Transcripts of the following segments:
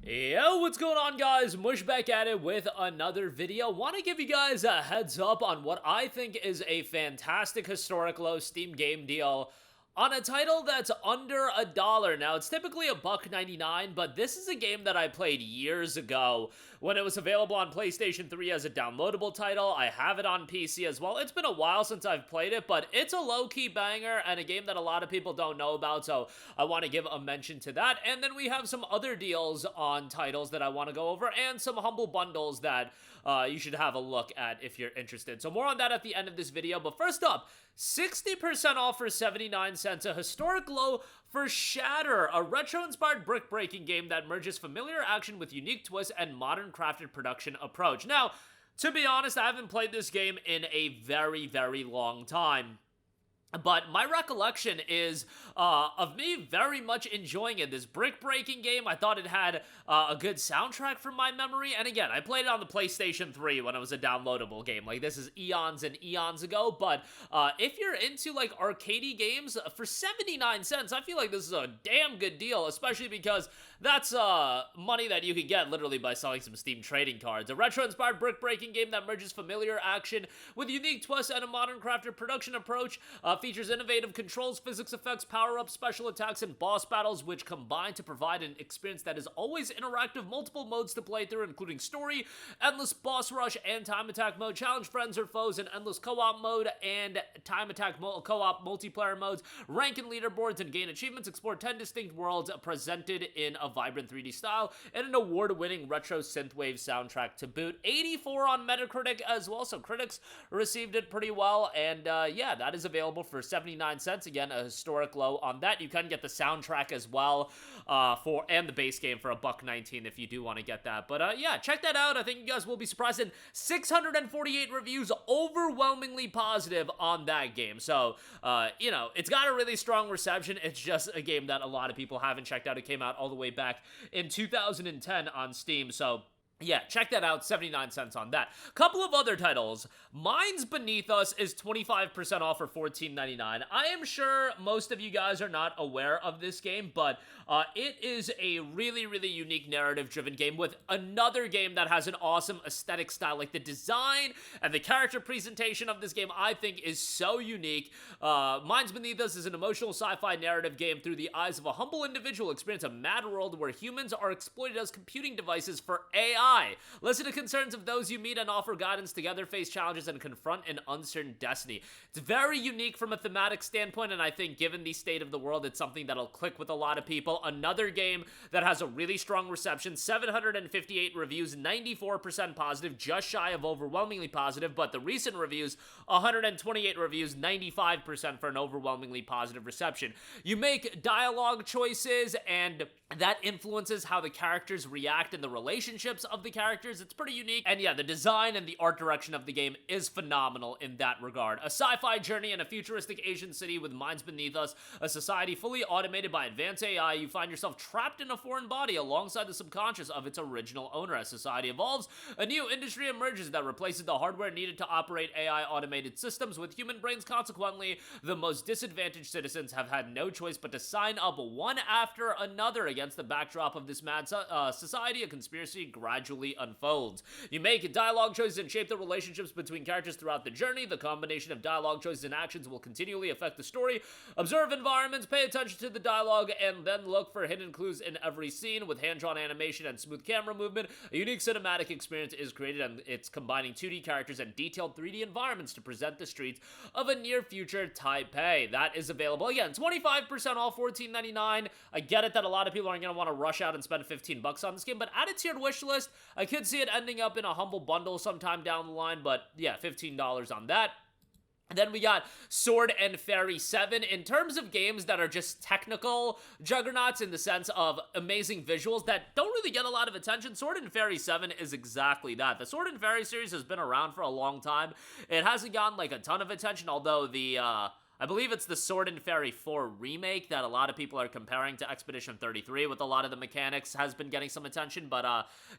Yo, what's going on, guys? Mush back at it with another video. Want to give you guys a heads up on what I think is a fantastic historic low Steam game deal on a title that's under $1. Now, it's typically $1.99, but this is a game that I played years ago when it was available on PlayStation 3 as a downloadable title. I have it on PC as well. It's been a while since I've played it, but it's a low-key banger and a game that a lot of people don't know about, so I want to give a mention to that. And then we have some other deals on titles that I want to go over and some humble bundles that you should have a look at if you're interested. So more on that at the end of this video, but first up, 60% off for 79 cents, a historic low for Shatter, a retro-inspired brick-breaking game that merges familiar action with unique twists and modern crafted production approach. Now, to be honest, I haven't played this game in a very, very long time. But my recollection is of me very much enjoying it. This brick-breaking game, I thought it had a good soundtrack from my memory. And again, I played it on the PlayStation 3 when it was a downloadable game. Like, this is eons and eons ago. But if you're into, like, arcadey games, for 79 cents, I feel like this is a damn good deal, especially because that's money that you could get literally by selling some Steam trading cards. A retro-inspired brick-breaking game that merges familiar action with unique twists and a modern crafted production approach. Features innovative controls, physics effects, power-ups, special attacks, and boss battles, which combine to provide an experience that is always interactive, multiple modes to play through, including story, endless boss rush, and time attack mode, challenge friends or foes in endless co-op mode, and time attack co-op multiplayer modes, rank and leaderboards, and gain achievements, explore 10 distinct worlds presented in a vibrant 3D style, and an award-winning retro synthwave soundtrack to boot. 84 on Metacritic as well, so critics received it pretty well, and yeah, that is available for 79 cents. Again, a historic low on that. You can get the soundtrack as well and the base game for $1.19 if you do want to get that. But yeah, check that out. I think you guys will be surprised. And 648 reviews, overwhelmingly positive on that game. So, you know, it's got a really strong reception. It's just a game that a lot of people haven't checked out. It came out all the way back in 2010 on Steam. So yeah, check that out, 79 cents on that. Couple of other titles. Minds Beneath Us is 25% off for $14.99. I am sure most of you guys are not aware of this game, but it is a really, really unique narrative-driven game with another game that has an awesome aesthetic style. Like, the design and the character presentation of this game, I think, is so unique. Minds Beneath Us is an emotional sci-fi narrative game through the eyes of a humble individual experience a mad world where humans are exploited as computing devices for AI. Listen to concerns of those you meet and offer guidance together, face challenges, and confront an uncertain destiny. It's very unique from a thematic standpoint, and I think given the state of the world, it's something that'll click with a lot of people. Another game that has a really strong reception, 758 reviews, 94% positive, just shy of overwhelmingly positive, but the recent reviews, 128 reviews, 95% for an overwhelmingly positive reception. You make dialogue choices, and that influences how the characters react and the relationships of the characters. It's pretty unique. And yeah, the design and the art direction of the game is phenomenal in that regard. A sci-fi journey in a futuristic Asian city with minds beneath us, a society fully automated by advanced AI. You find yourself trapped in a foreign body alongside the subconscious of its original owner. As society evolves, a new industry emerges that replaces the hardware needed to operate AI automated systems with human brains. Consequently, the most disadvantaged citizens have had no choice but to sign up one after another. Against the backdrop of this mad society, a conspiracy gradually unfolds. You make dialogue choices and shape the relationships between characters throughout the journey. The combination of dialogue choices and actions will continually affect the story. Observe environments, pay attention to the dialogue, and then look for hidden clues in every scene. With hand-drawn animation and smooth camera movement, a unique cinematic experience is created, and it's combining 2D characters and detailed 3D environments to present the streets of a near-future Taipei. That is available, again, 25% off, $14.99. I get it that a lot of people aren't going to want to rush out and spend 15 bucks on this game, but add it to your wish list. I could see it ending up in a humble bundle sometime down the line, but yeah, $15 on that. Then we got Sword and Fairy 7. In terms of games that are just technical juggernauts in the sense of amazing visuals that don't really get a lot of attention, Sword and Fairy 7 is exactly that. The Sword and Fairy series has been around for a long time. It hasn't gotten like a ton of attention, although the I believe it's the Sword and Fairy 4 remake that a lot of people are comparing to Expedition 33 with a lot of the mechanics has been getting some attention, but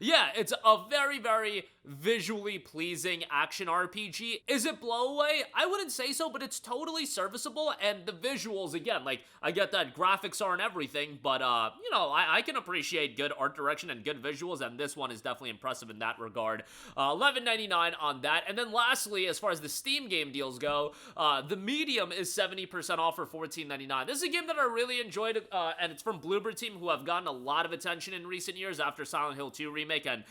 yeah, it's a very, very visually pleasing action RPG. Is it blowaway? I wouldn't say so, but it's totally serviceable, and the visuals, again, like, I get that graphics aren't everything, but, you know, I can appreciate good art direction and good visuals, and this one is definitely impressive in that regard. $11.99 on that, and then lastly, as far as the Steam game deals go, the Medium is 70% off for $14.99. This is a game that I really enjoyed, and it's from Bloober Team, who have gotten a lot of attention in recent years after Silent Hill 2 remake, and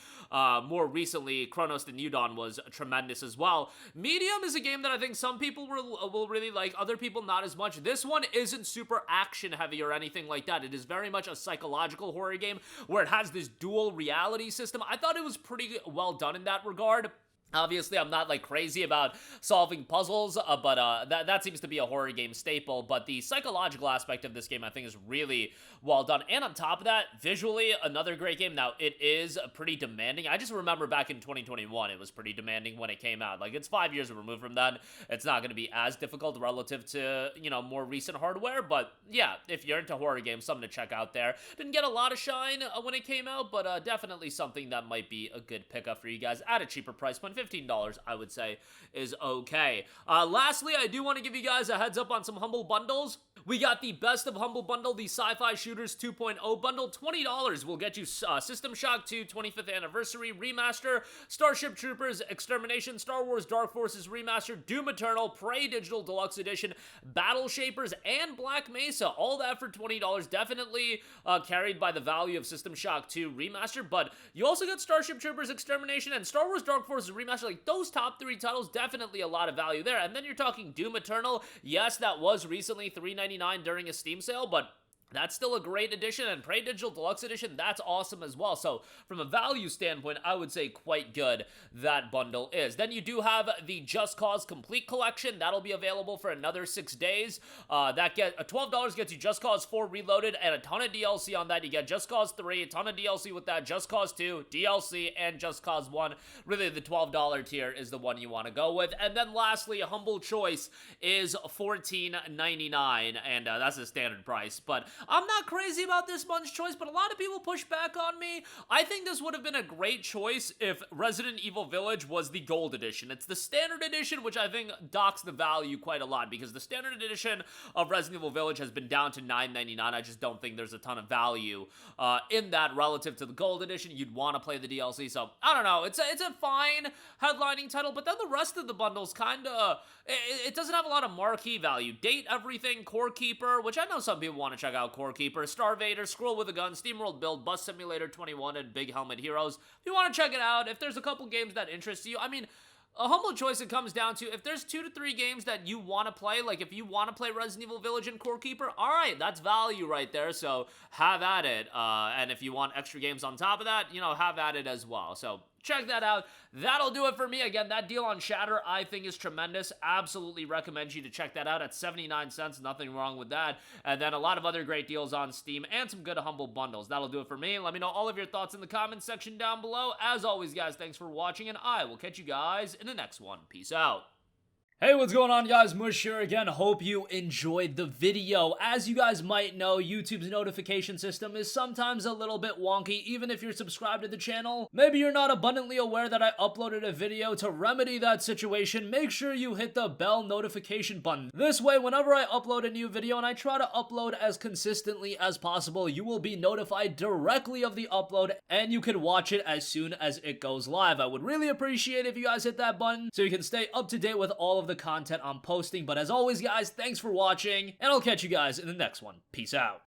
more recently, Chronos the New Dawn was tremendous as well. Medium is a game that I think some people will really like, other people not as much. This one isn't super action heavy or anything like that. It is very much a psychological horror game where it has this dual reality system. I thought it was pretty well done in that regard. Obviously, I'm not, like, crazy about solving puzzles, but that seems to be a horror game staple, but the psychological aspect of this game, I think, is really well done, and on top of that, visually, another great game. Now, it is pretty demanding. I just remember back in 2021, it was pretty demanding when it came out. Like, it's 5 years removed from that. It's not going to be as difficult relative to, you know, more recent hardware, but yeah, if you're into horror games, something to check out there. Didn't get a lot of shine when it came out, but definitely something that might be a good pickup for you guys at a cheaper price point. $15, I would say, is okay. Lastly, I do want to give you guys a heads up on some Humble Bundles. We got the Best of Humble Bundle, the Sci-Fi Shooters 2.0 bundle. $20 will get you System Shock 2 25th Anniversary Remaster, Starship Troopers Extermination, Star Wars Dark Forces Remaster, Doom Eternal, Prey Digital Deluxe Edition, Battle Shapers, and Black Mesa. All that for $20. Definitely carried by the value of System Shock 2 Remaster, but you also got Starship Troopers Extermination and Star Wars Dark Forces Remaster. Like, those top three titles, definitely a lot of value there. And then you're talking Doom Eternal. Yes, that was recently $3.99 during a Steam sale, but that's still a great edition, and Prey Digital Deluxe Edition, that's awesome as well. So, from a value standpoint, I would say quite good that bundle is. Then you do have the Just Cause Complete Collection. That'll be available for another 6 days. $12 gets you Just Cause 4 Reloaded and a ton of DLC on that. You get Just Cause 3, a ton of DLC with that, Just Cause 2, DLC, and Just Cause 1. Really, the $12 tier is the one you want to go with. And then lastly, a humble choice is $14.99, and that's a standard price, but I'm not crazy about this month's choice, but a lot of people push back on me. I think this would have been a great choice if Resident Evil Village was the gold edition. It's the standard edition, which I think docks the value quite a lot, because the standard edition of Resident Evil Village has been down to $9.99. I just don't think there's a ton of value in that relative to the gold edition. You'd want to play the DLC, so I don't know. It's a fine headlining title, but then the rest of the bundles kind of, it doesn't have a lot of marquee value. Date Everything, Core Keeper, which I know some people want to check out. Core Keeper, Starvader, Scroll with a Gun, SteamWorld Build, Bus Simulator 21, and Big Helmet Heroes. If you want to check it out, if there's a couple games that interest you, I mean, a humble choice, it comes down to if there's 2 to 3 games that you want to play, like if you want to play Resident Evil Village and Core Keeper, alright, that's value right there, so have at it. And if you want extra games on top of that, you know, have at it as well. So check that out. That'll do it for me. Again, that deal on Shatter I think is tremendous. Absolutely recommend you to check that out at 79 cents. Nothing wrong with that. And then a lot of other great deals on Steam and some good humble bundles. That'll do it for me. Let me know all of your thoughts in the comments section down below. As always, guys, thanks for watching, and I will catch you guys in the next one. Peace out. Hey, what's going on, guys? Mush here again. Hope you enjoyed the video. As you guys might know, YouTube's notification system is sometimes a little bit wonky, even if you're subscribed to the channel. Maybe you're not abundantly aware that I uploaded a video. To remedy that situation, make sure you hit the bell notification button. This way, whenever I upload a new video, and I try to upload as consistently as possible, you will be notified directly of the upload, and you can watch it as soon as it goes live. I would really appreciate if you guys hit that button so you can stay up to date with all of the content I'm posting. But as always, guys, thanks for watching, and I'll catch you guys in the next one. Peace out.